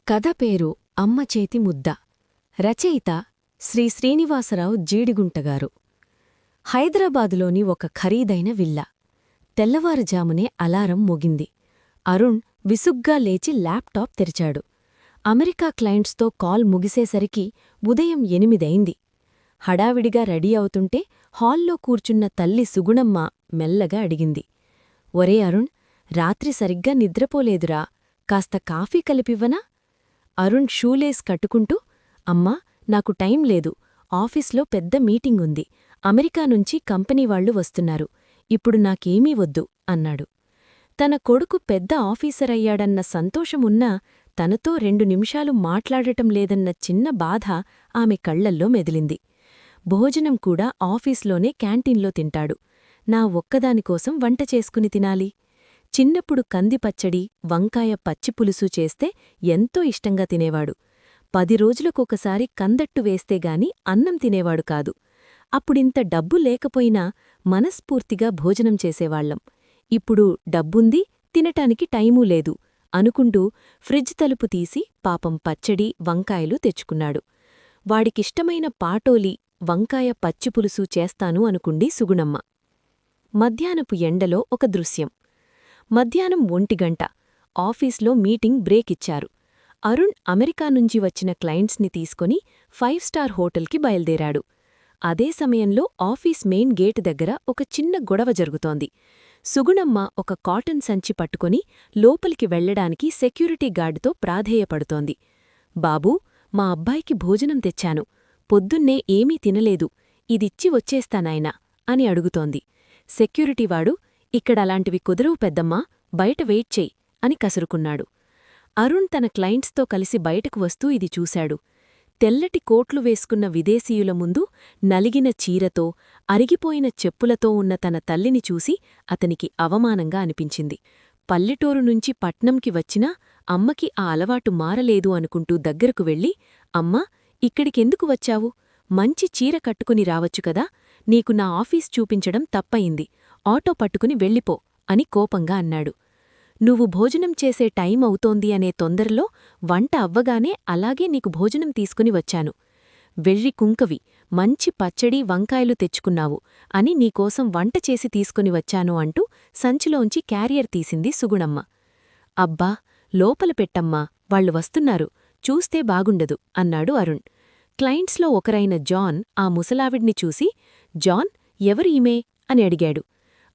కథ పేరు అమ్మ చేతి ముద్ద. రచయిత శ్రీ శ్రీనివాసరావు జీడిగుంటగారు. హైదరాబాదులోని ఒక ఖరీదైన విల్లా. తెల్లవారుజామునే అలారం మోగింది. అరుణ్ విసుగ్గా లేచి ల్యాప్టాప్ తెరిచాడు. అమెరికా క్లయింట్స్తో కాల్ ముగిసేసరికి ఉదయం 8 హడావిడిగా రెడీ అవుతుంటే హాల్లో కూర్చున్న తల్లి సుగుణమ్మ మెల్లగా అడిగింది. ఒరే అరుణ్, రాత్రి సరిగ్గా నిద్రపోలేదురా, కాస్త కాఫీ కలిపివ్వనా? అరుణ్ షూలేస్ కట్టుకుంటూ, అమ్మా, నాకు టైం లేదు, ఆఫీస్లో పెద్ద మీటింగుంది, అమెరికా నుంచి కంపెనీవాళ్లు వస్తున్నారు, ఇప్పుడు నాకేమీ వద్దు అన్నాడు. తన కొడుకు పెద్ద ఆఫీసరయ్యాడన్న సంతోషమున్నా తనతో 2 నిమిషాలు మాట్లాడటం లేదన్న చిన్న బాధ ఆమె కళ్లల్లో మెదిలింది. భోజనం కూడా ఆఫీస్లోనే క్యాంటీన్లో తింటాడు, నా ఒక్కదానికోసం వంట చేసుకుని తినాలి. చిన్నప్పుడు కందిపచ్చడి, వంకాయ పచ్చిపులుసు చేస్తే ఎంతో ఇష్టంగా తినేవాడు. 10 రోజులకొకసారి కందట్టు వేస్తేగాని అన్నం తినేవాడు కాదు. అప్పుడింత డబ్బు లేకపోయినా మనస్ఫూర్తిగా భోజనం చేసేవాళ్లం. ఇప్పుడు డబ్బుంది, తినటానికి టైమూ లేదు అనుకుంటూ ఫ్రిడ్జ్ తలుపు తీసి పాపం పచ్చడి, వంకాయలు తెచ్చుకున్నాడు. వాడికిష్టమైన పాటోలి, వంకాయ పచ్చిపులుసు చేస్తాను అనుకుంది సుగుణమ్మ. మధ్యాహ్నపు ఎండలో ఒక దృశ్యం. మధ్యాహ్నం 1 ఆఫీస్లో మీటింగ్ బ్రేక్ ఇచ్చారు. అరుణ్ అమెరికా నుంచి వచ్చిన క్లయింట్స్ని తీసుకొని 5 స్టార్ హోటల్కి బయల్దేరాడు. అదే సమయంలో ఆఫీస్ మెయిన్ గేట్ దగ్గర ఒక చిన్న గొడవ జరుగుతోంది. సుగుణమ్మ ఒక కాటన్ సంచి పట్టుకొని లోపలికి వెళ్లడానికి సెక్యూరిటీ గార్డుతో ప్రాధేయపడుతోంది. బాబూ, మా అబ్బాయికి భోజనం తెచ్చాను, పొద్దున్నే ఏమీ తినలేదు, ఇదిచ్చి వచ్చేస్తానాయనా అని అడుగుతోంది. సెక్యూరిటీవాడు, ఇక్కడలాంటివి కుదరవు పెద్దమ్మా, బయట వెయిట్ చెయ్ అని కసురుకున్నాడు. అరుణ్ తన క్లయింట్స్తో కలిసి బయటకు వస్తూ ఇది చూశాడు. తెల్లటి కోట్లు వేసుకున్న విదేశీయుల ముందు నలిగిన చీరతో, అరిగిపోయిన చెప్పులతో ఉన్న తన తల్లిని చూసి అతనికి అవమానంగా అనిపించింది. పల్లెటూరు నుంచి పట్నంకి వచ్చినా అమ్మకి ఆ అలవాటు మారలేదు అనుకుంటూ దగ్గరకు వెళ్ళి, అమ్మా, ఇక్కడికెందుకు వచ్చావు? మంచి చీర కట్టుకుని రావచ్చు కదా, నీకు నా ఆఫీస్ చూపించడం తప్పయింది, ఆటో పట్టుకుని వెళ్ళిపో అని కోపంగా అన్నాడు. నువ్వు భోజనం చేసే టైం అవుతోంది అనే తొందరలో వంట అవ్వగానే అలాగే నీకు భోజనం తీసుకుని వచ్చాను. వెర్రి కుంకవి, మంచి పచ్చడి, వంకాయలు తెచ్చుకున్నావు అని నీకోసం వంట చేసి తీసుకుని వచ్చాను అంటూ సంచిలోంచి క్యారియర్ తీసింది సుగుణమ్మ. అబ్బా, లోపల పెట్టమ్మా, వాళ్ళు వస్తున్నారు, చూస్తే బాగుండదు అన్నాడు అరుణ్. క్లయింట్స్లో ఒకరైన జాన్ ఆ ముసలావిడ్ని చూసి, జాన్, ఎవరు ఈమె అని అడిగాడు.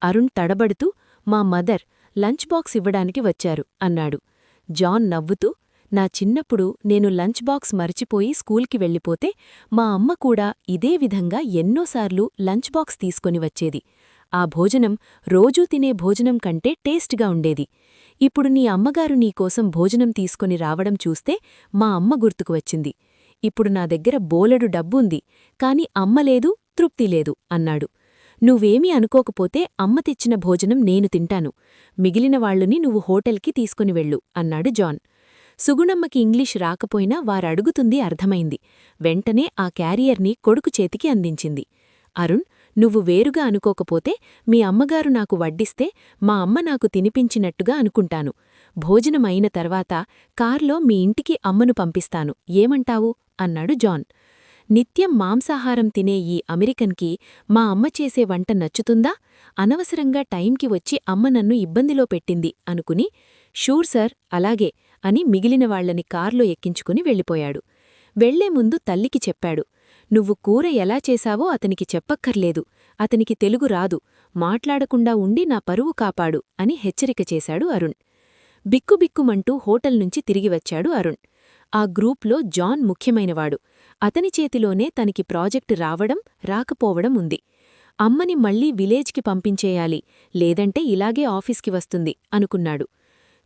అరుణ్ తడబడుతూ, మా మదర్, లంచ్ బాక్స్ ఇవ్వడానికి వచ్చారు అన్నాడు. జాన్ నవ్వుతూ, నా చిన్నప్పుడు నేను లంచ్ బాక్స్ మరిచిపోయి స్కూల్కి వెళ్ళిపోతే మా అమ్మ కూడా ఇదే విధంగా ఎన్నోసార్లు లంచ్ బాక్స్ తీసుకొని వచ్చేది. ఆ భోజనం రోజూ తినే భోజనం కంటే టేస్ట్గా ఉండేది. ఇప్పుడు నీ అమ్మగారు నీకోసం భోజనం తీసుకొని రావడం చూస్తే మా అమ్మ గుర్తుకు వచ్చింది. ఇప్పుడు నా దగ్గర బోలెడు డబ్బుంది, కాని అమ్మలేదు, తృప్తిలేదు అన్నాడు. నువ్వేమీ అనుకోకపోతే అమ్మ తెచ్చిన భోజనం నేను తింటాను, మిగిలిన వాళ్లుని నువ్వు హోటల్కి తీసుకుని వెళ్ళు అన్నాడు జాన్. సుగుణమ్మకి ఇంగ్లీష్ రాకపోయినా వారడుగుతుంది అర్థమైంది. వెంటనే ఆ క్యారియర్ని కొడుకు చేతికి అందించింది. అరుణ్, నువ్వు వేరుగా అనుకోకపోతే మీ అమ్మగారు నాకు వడ్డిస్తే మా అమ్మ నాకు తినిపించినట్టుగా అనుకుంటాను. భోజనం అయిన తర్వాత కార్లో మీ ఇంటికి అమ్మను పంపిస్తాను, ఏమంటావు అన్నాడు జాన్. నిత్యం మాంసాహారం తినే ఈ అమెరికన్కి మా అమ్మ చేసే వంట నచ్చుతుందా? అనవసరంగా టైంకి వచ్చి అమ్మ నన్ను ఇబ్బందిలో పెట్టింది అనుకుని, షూర్ సార్, అలాగే అని మిగిలిన వాళ్లని కార్లో ఎక్కించుకుని వెళ్ళిపోయాడు. వెళ్లే ముందు తల్లికి చెప్పాడు, నువ్వు కూర ఎలా చేశావో అతనికి చెప్పక్కర్లేదు, అతనికి తెలుగు రాదు, మాట్లాడకుండా ఉండి నా పరువు కాపాడు అని హెచ్చరిక చేశాడు అరుణ్. బిక్కుబిక్కుమంటూ హోటల్ నుంచి తిరిగివచ్చాడు అరుణ్. ఆ గ్రూప్లో జాన్ ముఖ్యమైనవాడు. అతని చేతిలోనే తనకి ప్రాజెక్టు రావడం, రాకపోవడం ఉంది. అమ్మని మళ్లీ విలేజ్కి పంపించేయాలి, లేదంటే ఇలాగే ఆఫీస్కి వస్తుంది అనుకున్నాడు.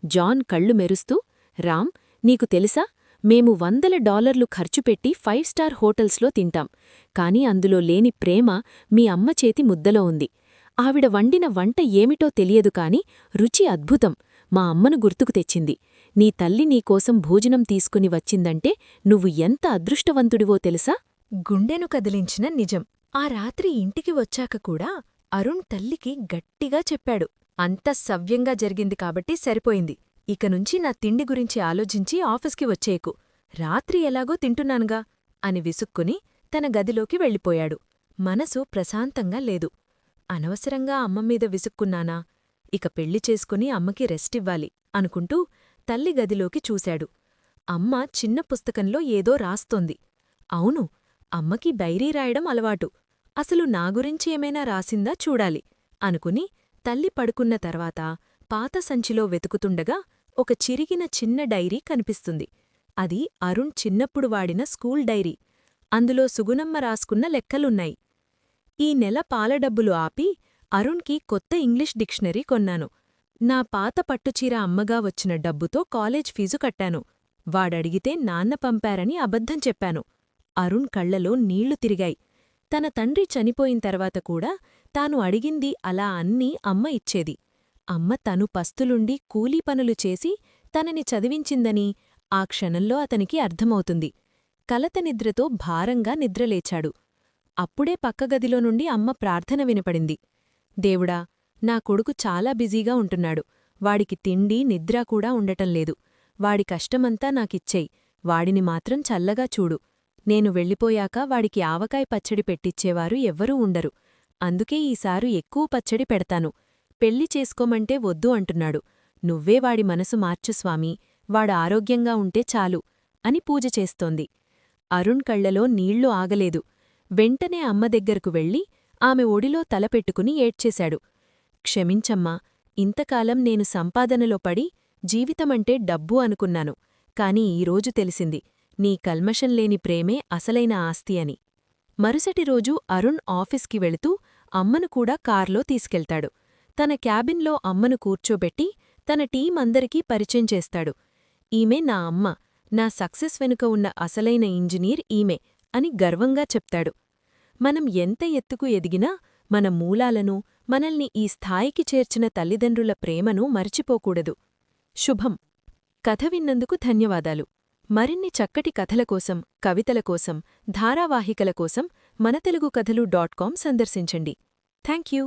జాన్ కళ్ళు మెరుస్తూ, రామ్, నీకు తెలుసా, మేము $100 ఖర్చుపెట్టి 5 స్టార్ హోటల్స్లో తింటాం, కాని అందులో లేని ప్రేమ మీ అమ్మ చేతి ముద్దలో ఉంది. ఆవిడ వండిన వంట ఏమిటో తెలియదు కాని రుచి అద్భుతం, మా అమ్మను గుర్తుకు తెచ్చింది. నీ తల్లి నీకోసం భోజనం తీసుకుని వచ్చిందంటే నువ్వు ఎంత అదృష్టవంతుడివో తెలుసా? గుండెను కదిలించిన నిజం. ఆ రాత్రి ఇంటికి వచ్చాక కూడా అరుణ్ తల్లికి గట్టిగా చెప్పాడు. అంత సవ్యంగా జరిగింది కాబట్టి సరిపోయింది, ఇకనుంచి నా తిండి గురించి ఆలోచించి ఆఫీస్కి వచ్చేయకు. రాత్రి ఎలాగో తింటున్నానుగా అని విసుక్కుని తన గదిలోకి వెళ్ళిపోయాడు. మనసు ప్రశాంతంగా లేదు. అనవసరంగా అమ్మమీద విసుక్కున్నానా? ఇక పెళ్లి చేసుకుని అమ్మకి రెస్టివ్వాలి అనుకుంటూ తల్లి గదిలోకి చూశాడు. అమ్మ చిన్న పుస్తకంలో ఏదో రాస్తోంది. అవును, అమ్మకి డైరీ రాయడం అలవాటు. అసలు నా గురించి ఏమైనా రాసిందా చూడాలి అనుకుని తల్లి పడుకున్న తర్వాత పాత సంచిలో వెతుకుతుండగా ఒక చిరిగిన చిన్న డైరీ కనిపిస్తుంది. అది అరుణ్ చిన్నప్పుడు వాడిన స్కూల్ డైరీ. అందులో సుగుణమ్మ రాసుకున్న లెక్కలున్నాయి. ఈ నెల పాల డబ్బులు ఆపి అరుణ్కి కొత్త ఇంగ్లీష్ డిక్షనరీ కొన్నాను. నా పాత పట్టుచీర అమ్మగా వచ్చిన డబ్బుతో కాలేజ్ ఫీజు కట్టాను. వాడడిగితే నాన్న పంపారని అబద్ధం చెప్పాను. అరుణ్ కళ్లలో నీళ్లు తిరిగాయి. తన తండ్రి చనిపోయిన తర్వాత కూడా తాను అడిగింది అలా అన్నీ అమ్మ ఇచ్చేది. అమ్మ తను పస్తులుండి కూలీ పనులు చేసి తనని చదివించిందని ఆ క్షణంలో అతనికి అర్థమవుతుంది. కలత నిద్రతో భారంగా నిద్రలేచాడు. అప్పుడే పక్కగదిలో నుండి అమ్మ ప్రార్థన వినపడింది. దేవుడా, నా కొడుకు చాలా బిజీగా ఉంటున్నాడు. వాడికి తిండి నిద్ర కూడా ఉండటంలేదు. వాడి కష్టమంతా నాకిచ్చేయ్. వాడిని మాత్రం చల్లగా చూడు. నేను వెళ్ళిపోయాక వాడికి ఆవకాయ పచ్చడి పెట్టిచ్చేవారు ఎవ్వరూ ఉండరు. అందుకే ఈసారు ఎక్కువ పచ్చడి పెడతాను. పెళ్లి చేసుకోమంటే వద్దు అంటున్నాడు. నువ్వే వాడి మనసు మార్చు స్వామీ, వాడు ఆరోగ్యంగా ఉంటే చాలు అని పూజ చేస్తోంది. అరుణ్ కళ్లలో నీళ్లు ఆగలేదు. వెంటనే అమ్మ దగ్గరకు వెళ్ళి ఆమె ఒడిలో తలపెట్టుకుని ఏడ్చేశాడు. క్షమించమ్మా, ఇంతకాలం నేను సంపాదనలో పడి జీవితమంటే డబ్బు అనుకున్నాను. కాని ఈరోజు తెలిసింది, నీ కల్మషంలేని ప్రేమే అసలైన ఆస్తి అని. మరుసటి రోజు అరుణ్ ఆఫీస్కి వెళుతూ అమ్మను కూడా కార్లో తీసుకెళ్తాడు. తన క్యాబిన్లో అమ్మను కూర్చోబెట్టి తన టీం అందరికీ పరిచయం చేస్తాడు. ఈమె నా అమ్మ, నా సక్సెస్ వెనుక ఉన్న అసలైన ఇంజనీర్ ఈమె అని గర్వంగా చెప్తాడు. మనం ఎంత ఎత్తుకు ఎదిగినా మన మూలాలను, మనల్ని ఈ స్థాయికి చేర్చిన తల్లిదండ్రుల ప్రేమను మరిచిపోకూడదు. శుభం. కథ విన్నందుకు ధన్యవాదాలు. మరిన్ని చక్కటి కథల కోసం, కవితల కోసం, ధారావాహికల కోసం మనతెలుగుకథలు.com సందర్శించండి. థాంక్యూ.